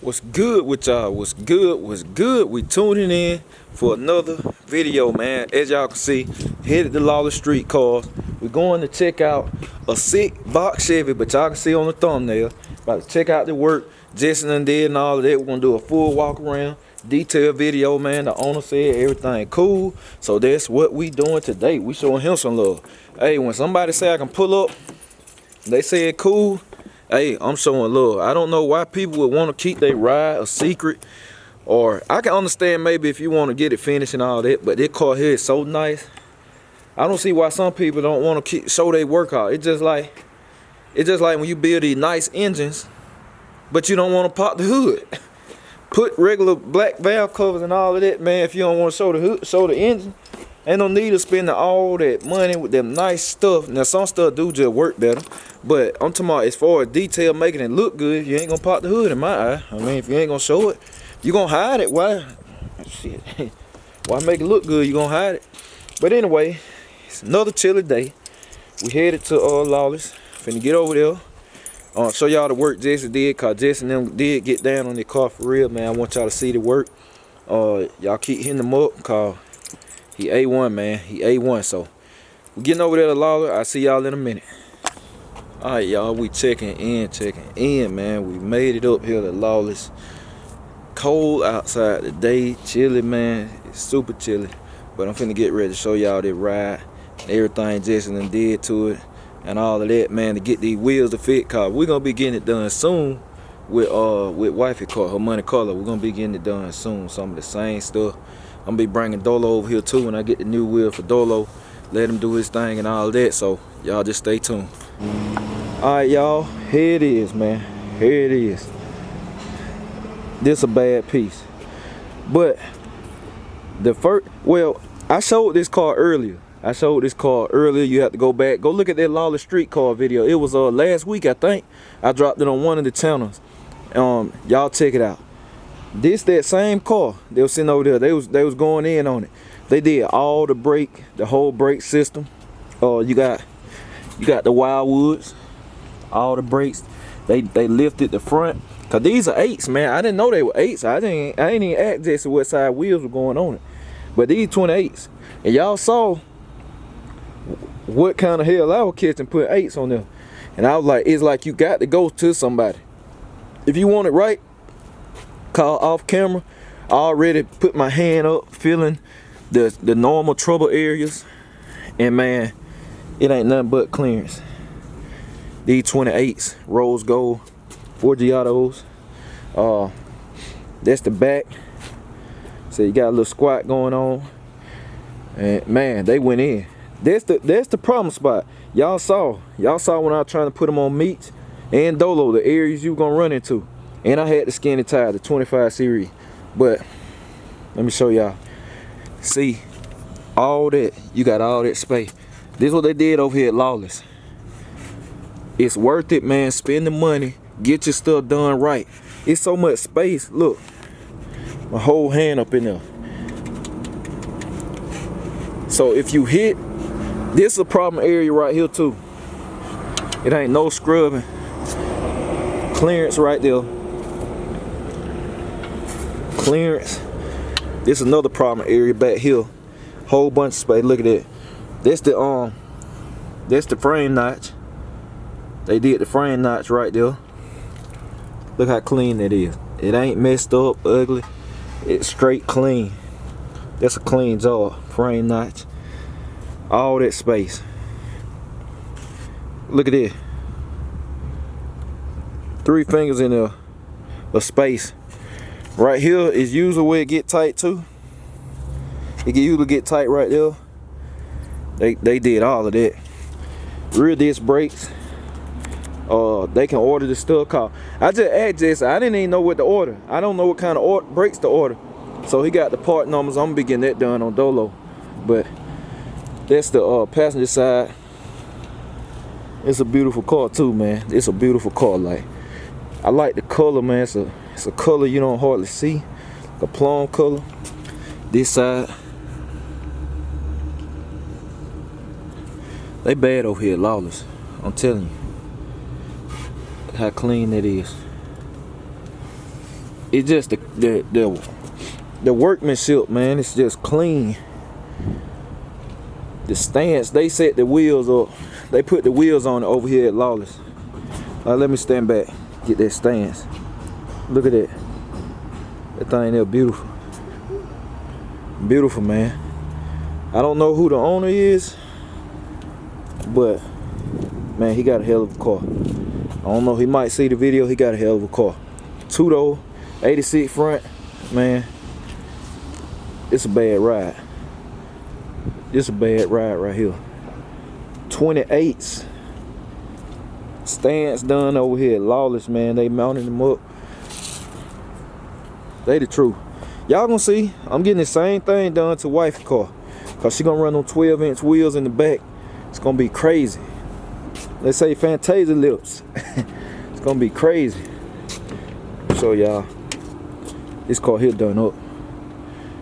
What's good with y'all? What's good? What's good? We tuning in for another video, man. As y'all can see, headed to Lawless Streetcars. We're going to check out a sick box Chevy, but y'all can see on the thumbnail. About to check out the work Jason done did and all of that. We're gonna do a full walk around, detailed video, man. The owner said everything cool, so that's what we doing today. We showing him some love. Hey, when somebody say I can pull up, they say it cool. Hey, I'm showing love. I don't know why people would want to keep their ride a secret. Or I can understand maybe if you want to get it finished and all that, but this car here is so nice. I don't see why some people don't want to show their work out. It's just like when you build these nice engines, but you don't want to pop the hood. Put regular black valve covers and all of that, man. If you don't want to show the hood, show the engine, ain't no need of spending all that money with them nice stuff. Now some stuff do just work better, but I'm talking about as far as detail, making it look good, you ain't gonna pop the hood in my eye. I mean, if you ain't gonna show it, you gonna hide it. Why? Shit. Why make it look good? You gonna hide it. But anyway, it's another chilly day. We headed to Lawless. Finna get over there. Show y'all the work Jason did, cause Jason them did get down on their car for real, man. I want y'all to see the work. Y'all keep hitting them up, cause he A1, man. He A1. So we're getting over there to Lawless. I'll see y'all in a minute. Alright, y'all, we checking in, man. We made it up here to Lawless. Cold outside today, chilly, man. It's super chilly, but I'm finna get ready to show y'all that ride, everything Jason done did to it and all of that, man, to get these wheels to fit. Cause we're gonna be getting it done soon with wifey car, her money color. We're gonna be getting it done soon. Some of the same stuff. I'm gonna be bringing Dolo over here too when I get the new wheel for Dolo. Let him do his thing and all that. So y'all just stay tuned. Alright, y'all, here it is, man. Here it is. This a bad piece, but the first, well, I showed this car earlier. You have to go back, go look at that Lawless Streetcar video. It was last week, I think. I dropped it on one of the channels. Y'all check it out. This that same car. They was sitting over there. They was going in on it. They did all the brake, the whole brake system. You got the Wildwoods, all the brakes. They lifted the front. Cause these are 8s, man. I didn't know they were 8s. I ain't even asked Jason what side wheels were going on it. But these 28s. And y'all saw what kind of hell I was catching putting 8s on them. And I was like, it's like you got to go to somebody. If you want it right, call off camera. I already put my hand up, feeling the normal trouble areas. And man, it ain't nothing but clearance. These 28s, rose gold, Forgiotos. That's the back. So you got a little squat going on. And man, they went in. That's the problem spot. Y'all saw when I was trying to put them on meats and Dolo, the areas you were gonna run into. And I had the skinny tire, the 25 series. But let me show y'all. See, all that, you got all that space. This is what they did over here at Lawless. It's worth it, man. Spend the money, get your stuff done right. It's so much space. Look, my whole hand up in there. So if you hit, this is a problem area right here too. It ain't no scrubbing. Clearance right there. Clearance. This is another problem area back here. Whole bunch of space. Look at that. That's the frame notch. They did the frame notch right there. Look how clean that is. It ain't messed up, ugly. It's straight clean. That's a clean job. Frame notch. All that space. Look at this. 3 fingers in there of space. Right here is usually where it get tight too. It can usually get tight right there. They did all of that. Rear disc brakes. They can order the stuff called. I just asked Jason. I didn't even know what to order. I don't know what kind of brakes to order. So he got the part numbers. I'm gonna be getting that done on Dolo. But that's the passenger side. It's a beautiful car too, man. It's a beautiful car. Like, I like the color, man. It's a color you don't hardly see. The plum color. This side. They bad over here at Lawless. I'm telling you. How clean it is. it's just the workmanship, man. It's just clean. The stance, they set the wheels up. They put the wheels on it over here at Lawless. Let me stand back, get that stance. Look at that. That thing there, beautiful. Beautiful, man. I don't know who the owner is, but man, he got a hell of a car. I don't know, he might see the video. He got a hell of a car. Two-door, 86 front, man. It's a bad ride. It's a bad ride right here. 28s. Stance done over here at Lawless, man. They mounted them up. They the truth. Y'all gonna see, I'm getting the same thing done to wife's car. Cause she gonna run on 12-inch wheels in the back. It's gonna be crazy. Let's say Fantasia lips. It's gonna be crazy. So y'all, this car here done up.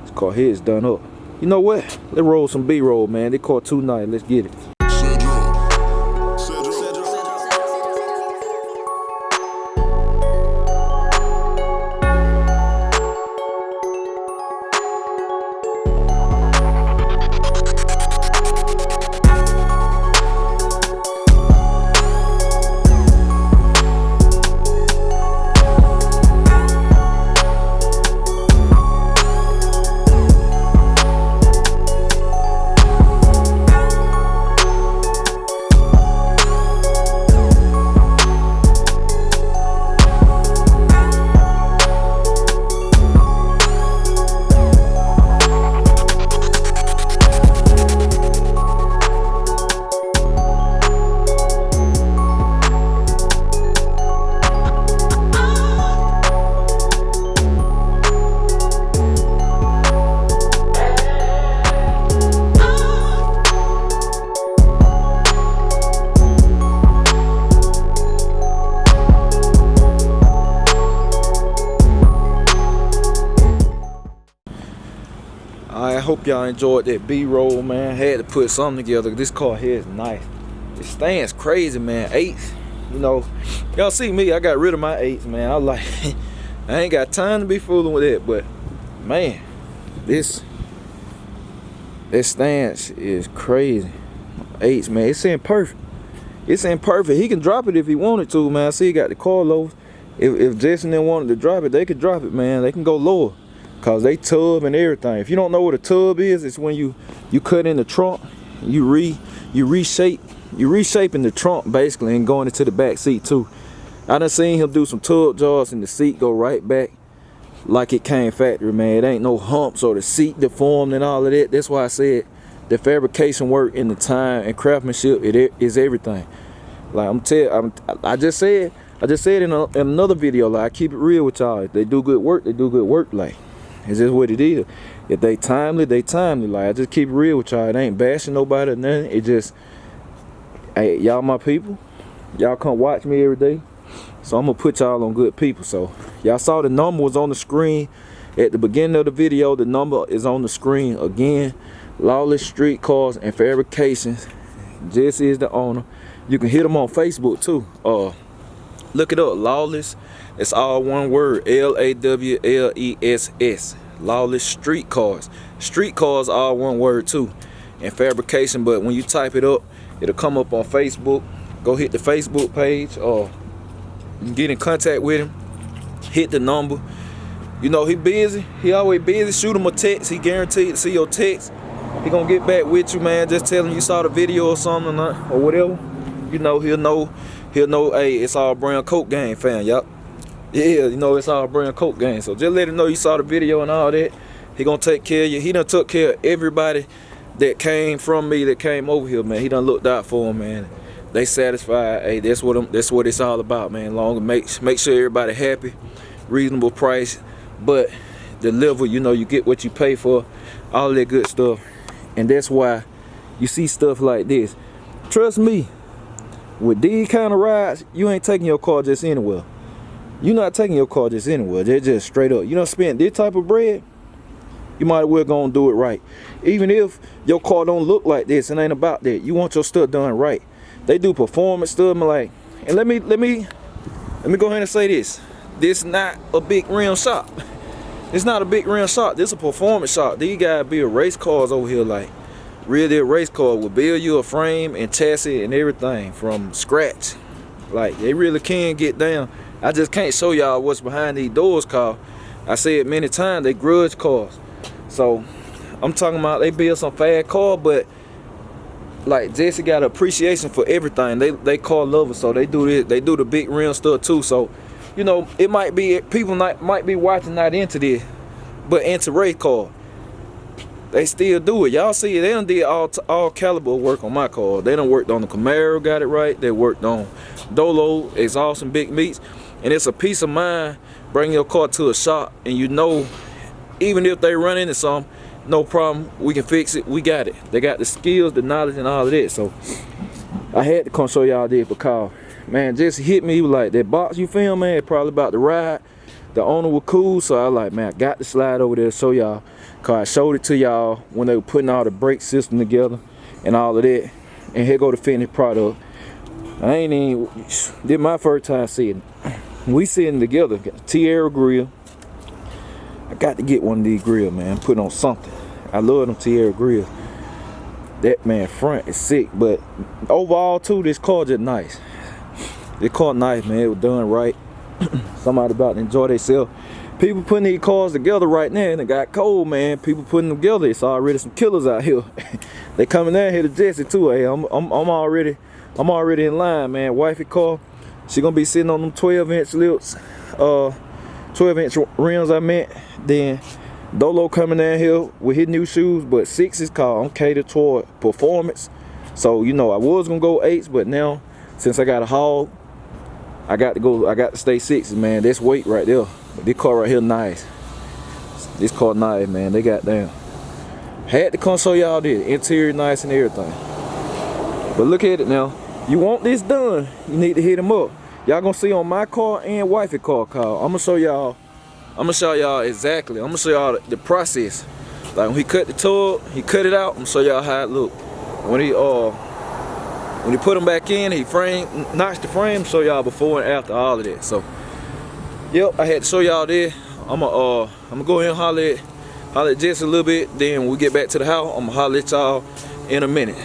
This car here is done up. You know what? Let's roll some B-roll, man. They car too nice. Let's get it. I hope y'all enjoyed that B-roll, man. Had to put something together. This car here is nice. It stands crazy, man. 8s, you know. Y'all see me, I got rid of my 8s, man. I was like, I ain't got time to be fooling with it, but man, this stance is crazy. 8s, man. It's in perfect. It's in perfect. He can drop it if he wanted to, man. I see he got the car low. If Jason didn't want to drop it, they could drop it, man. They can go lower. Cause they tub and everything. If you don't know what a tub is, it's when you cut in the trunk, you reshaping the trunk basically and going into the back seat too. I done seen him do some tub jobs and the seat go right back like it came factory, man. It ain't no humps or the seat deformed and all of that. That's why I said the fabrication work and the time and craftsmanship, it is everything. Like I just said in another video, like I keep it real with y'all. If they do good work, they do good work. Like, it's just what it is. If they timely, they timely. Like, I just keep it real with y'all. It ain't bashing nobody or nothing. It just, hey, y'all my people. Y'all come watch me every day. So I'm gonna put y'all on good people. So y'all saw the number was on the screen at the beginning of the video. The number is on the screen again. Lawless Streetcars and Fabrications. Jesse is the owner. You can hit them on Facebook too. Look it up, Lawless. It's all one word, Lawless. Lawless Streetcars. Streetcars all one word too. And fabrication, but when you type it up, it'll come up on Facebook. Go hit the Facebook page or get in contact with him. Hit the number. You know, he busy. He always busy. Shoot him a text. He guaranteed to see your text. He gonna get back with you, man. Just tell him you saw the video or something or whatever. You know, he'll know, hey, it's all Brown Coat Gang fan, yup. Yeah, you know, it's all Brown Coat Gang. So just let him know you saw the video and all that. He gonna take care of you. He done took care of everybody that came from me, that came over here, man. He done looked out for him, man. They satisfied. Hey, that's what it's all about, man. Long make sure everybody happy, reasonable price, but deliver. You know, you get what you pay for, all that good stuff. And that's why you see stuff like this. Trust me, with these kind of rides, you ain't taking your car just anywhere. You're not taking your car just anywhere. They're just straight up. You don't spend this type of bread, you might as well go and do it right. Even if your car don't look like this, it ain't about that. You want your stuff done right. They do performance stuff, like, and let me go ahead and say this. this is not a big rim shop. It's not a big rim shop. This is a performance shop. These guys build race cars over here, like real deal race car. Will build you a frame and chassis and everything from scratch. Like, they really can get down. I just can't show y'all what's behind these doors, cause I said many times, they grudge cars. So I'm talking about they build some fast car, but like Jesse got an appreciation for everything. They car lovers, so they do this. They do the big rim stuff too. So, you know, it might be people might be watching not into this, but into race car. They still do it. Y'all see it. They done did all caliber work on my car. They done worked on the Camaro, got it right. They worked on Dolo, exhaust and big meats. And it's a peace of mind bringing your car to a shop, and you know, even if they run into something, no problem, we can fix it. We got it. They got the skills, the knowledge, and all of that. So I had to come show y'all this because, man, Jesse hit me. He was like, that box you film, man, probably about to ride. The owner was cool, so I was like, man, I got to slide over there to show y'all. Cause I showed it to y'all when they were putting all the brake system together and all of that. And here go the finished product. I ain't even, this my first time seeing it. We sitting together, got the Tierra grill. I got to get one of these grills, man, put on something. I love them Tierra grills. That, man, front is sick, but overall too, this car just nice. This car nice, man, it was done right. Somebody about to enjoy themselves. People putting these cars together right now, and it got cold, man. People putting them together. It's already some killers out here. They coming down here to Jesse too. Hey, I'm already in line, man. Wifey car, she gonna be sitting on them 12-inch lips, 12-inch rims. I meant. Then Dolo coming down here with his new shoes, but 6's called. I'm catered toward performance. So you know, I was gonna go 8's, but now since I got a hog, I got to stay 6's, man. That's weight right there. But this car right here nice. This car nice, man. They got down. Had to come show y'all this. Interior nice and everything. But look at it now. You want this done, you need to hit them up. Y'all gonna see on my car and wifey car call. I'm gonna show y'all exactly. I'm gonna show y'all the process. Like when he cut the tub, he cut it out. I'm gonna show y'all how it look. When he put them back in, he notched the frame, show y'all before and after all of that. So, yep, I had to show y'all this. I'm gonna go ahead and holler at Jesse a little bit. Then when we get back to the house, I'm gonna holler at y'all in a minute.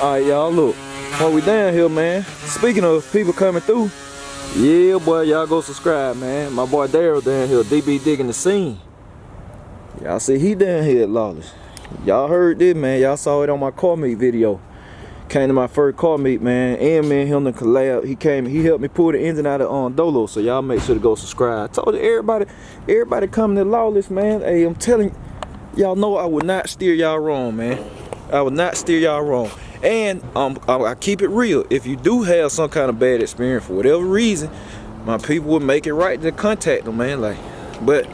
All right, y'all, look. While we down here, man, speaking of people coming through, yeah, boy, y'all go subscribe, man. My boy Daryl down here, DB digging the scene. Y'all see he down here at Lawless. Y'all heard this, man. Y'all saw it on my car meet video. Came to my first car meet, man. And me and him to collab. He helped me pull the engine out of Dolo. So y'all make sure to go subscribe. I told you, everybody coming to Lawless, man. Hey, I'm telling y'all know I would not steer y'all wrong, man. I would not steer y'all wrong. And I keep it real. If you do have some kind of bad experience for whatever reason, my people would make it right to contact them, man. Like, but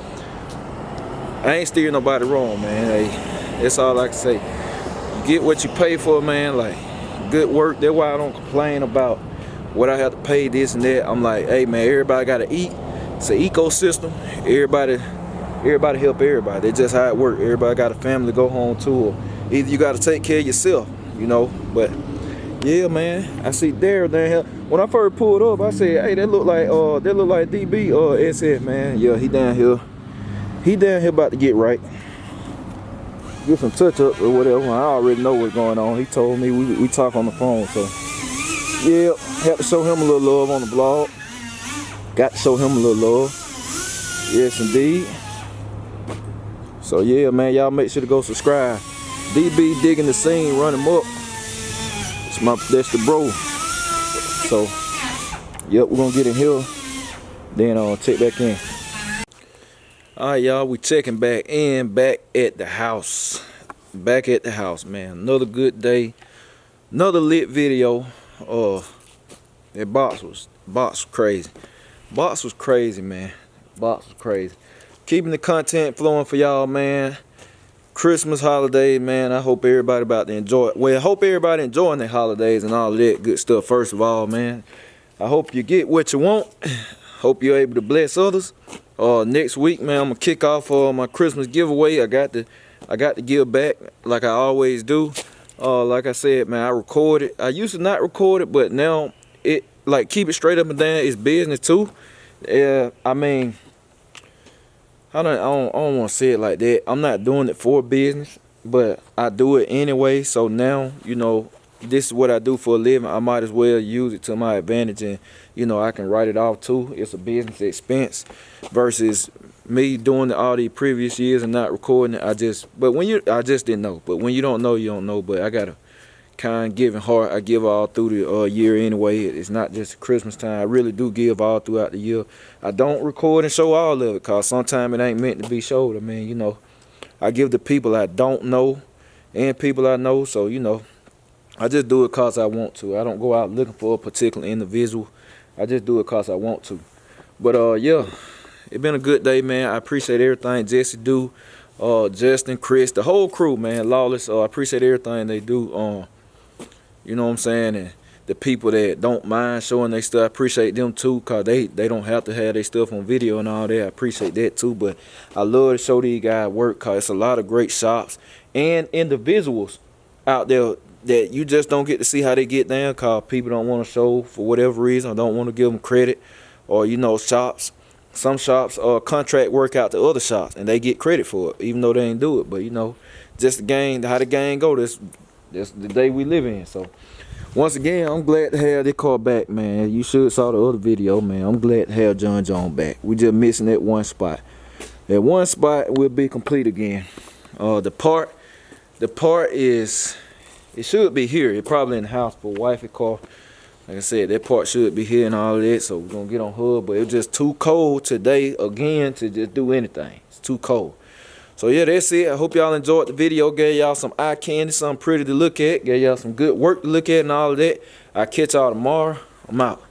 I ain't steering nobody wrong, man. Hey, that's all I can say. You get what you pay for, man. Like, good work. That's why I don't complain about what I have to pay, this and that. I'm like, hey, man, everybody gotta eat. It's an ecosystem. Everybody help everybody. That's just how it works. Everybody got a family to go home to, or either you gotta take care of yourself, you know. But yeah, man, I see Daryl down here. When I first pulled up, I said, hey, that look like DB SF, man. Yeah, he down here. He down here about to get right. Get some touch up or whatever. I already know what's going on. He told me, we talk on the phone, so yeah, have to show him a little love on the blog. Got to show him a little love. Yes, indeed. So yeah, man, y'all make sure to go subscribe. DB digging the scene, run him up. That's the bro. So yep, we're gonna get in here, then check back in. Alright, y'all, we checking back in, back at the house. Back at the house, man. Another good day. Another lit video. That box was crazy. Box was crazy, man. Box was crazy. Keeping the content flowing for y'all, man. Christmas holiday, man. I hope everybody about to enjoy it. Well, I hope everybody enjoying their holidays and all of that good stuff, first of all, man. I hope you get what you want. Hope you're able to bless others. Next week, man, I'm gonna kick off my Christmas giveaway. I got to give back like I always do. Like I said, man, I recorded. I used to not record it, but now like keep it straight up and down. It's business too. Yeah, I mean, I don't want to say it like that. I'm not doing it for business, but I do it anyway. So now, you know, this is what I do for a living. I might as well use it to my advantage, and you know, I can write it off too. It's a business expense versus me doing it all these previous years and not recording it. I just didn't know. But when you don't know, you don't know. But I got a kind giving heart. I give all through the year anyway. It's not just Christmas time. I really do give all throughout the year. I don't record and show all of it because sometimes it ain't meant to be showed. I mean, you know, I give the people I don't know and people I know. So, you know, I just do it because I want to. I don't go out looking for a particular individual. I just do it because I want to. But, yeah, it's been a good day, man. I appreciate everything Jesse do. Justin, Chris, the whole crew, man. Lawless, I appreciate everything they do. You know what I'm saying? And the people that don't mind showing their stuff, I appreciate them too, because they don't have to have their stuff on video and all that. I appreciate that too. But I love to show these guys work because it's a lot of great shops and individuals out there that you just don't get to see how they get down because people don't want to show for whatever reason or don't want to give them credit. Or, you know, some shops contract work out to other shops and they get credit for it even though they ain't do it. But, you know, just the game, how the game go, that's the day we live in. So once again, I'm glad to have this car back, man. You should saw the other video, man. I'm glad to have John John back. We just missing that one spot. That one spot will be complete again. The part is, it should be here. It's probably in the house for wifey car. Like I said, that part should be here and all of that. So we're gonna get on HUD, but it's just too cold today again to just do anything. It's too cold. So yeah, that's it. I hope y'all enjoyed the video. Gave y'all some eye candy, something pretty to look at. Gave y'all some good work to look at and all of that. I'll catch y'all tomorrow. I'm out.